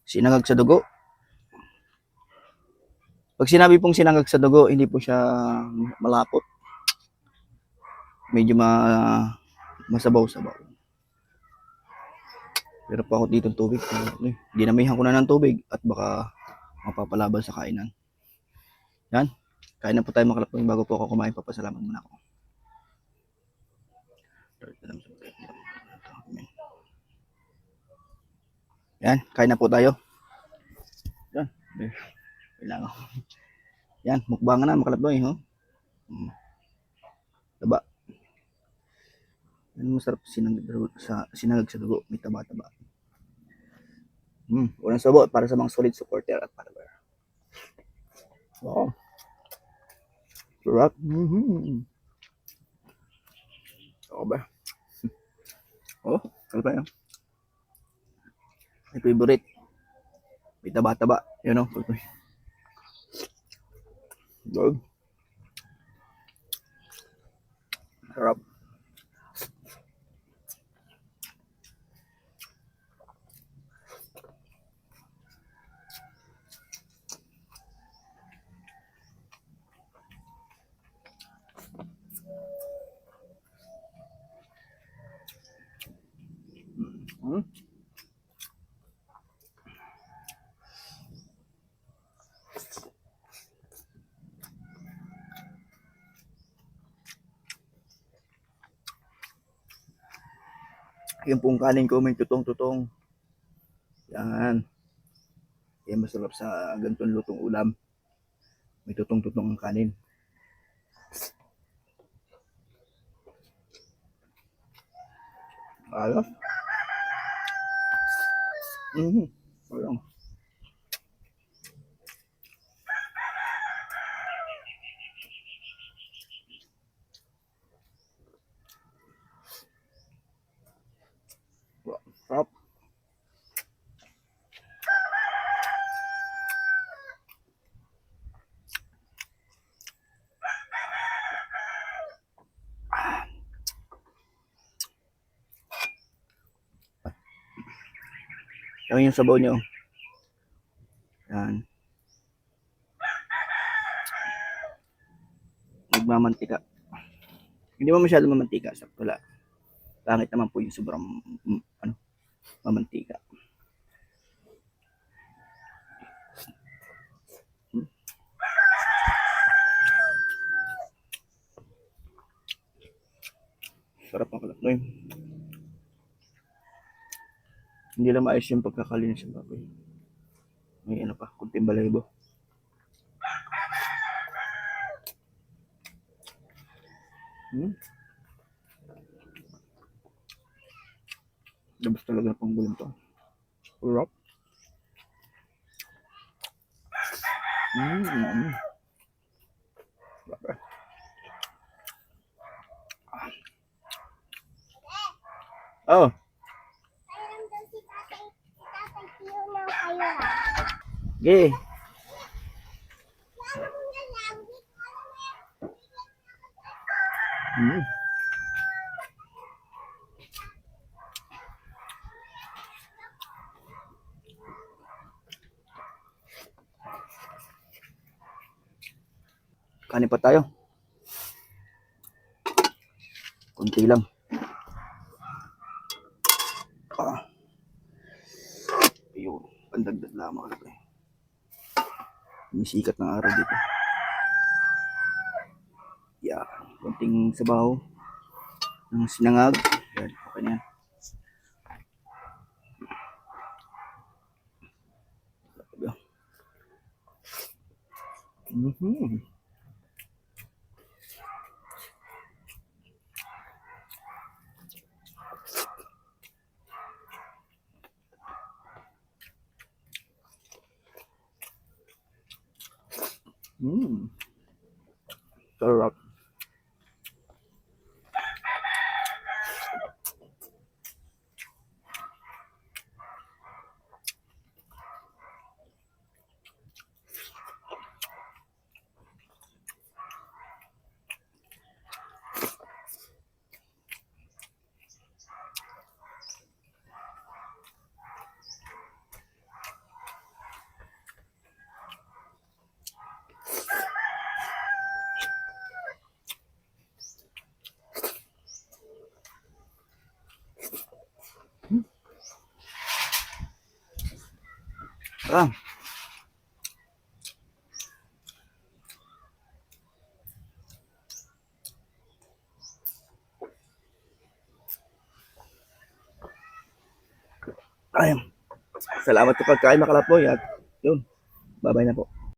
Sinangag sa dugo. Pag sinabi pong sinangag sa dugo, hindi po siya malapot. Medyo masabaw-sabaw. Pero pa ako dito ng tubig. Dinamihan ko na ng tubig at baka mapapalaban sa kainan. Yan. Kain na po tayo mga kalapwing. Bago po ako kumain, papasalamat muna ako. Yan. Kain na po tayo. Yan. Kailangan. Yan. Mukbangan na mga kalapwing. Oh. Taba. Yan masarap sinangag sa dugo. May taba-taba. Unang sabot para sa mga solid supporter at follower. Wow. Sarap. Oo ba? Oh, sarap yan. My favorite. May taba-taba. Yun o. Good. Sarap. Yung pong kanin ko may tutong-tutong. Yan. Yan masarap sa ganitong lutong ulam. May tutong-tutong ang kanin. Ayos. Ayun. Sarap. Yan yung sabaw nyo. Yan. Nagmamantika. Hindi mo masyadong mamantika. Sakto lang. Pangit naman po yung sobrang mamantika. Sarap ang kalapnoy. Hindi lang maayos yung pagkakalinis ng baboy. May ano pa, kunting balahibo. Labas talaga ng panggulim to. Sarap. Oh. Okay. Kanin pa tayo. Kunti lang. Ayun. Pandagdag lamang. Misikat ng araw dito. Yeah. Kunting sabaw. Ng sinangag. Yan. Okay na yan. Sarap. Ah, ayun. Salamat sa pagkain mga kalapoy at yun. Bye-bye na po.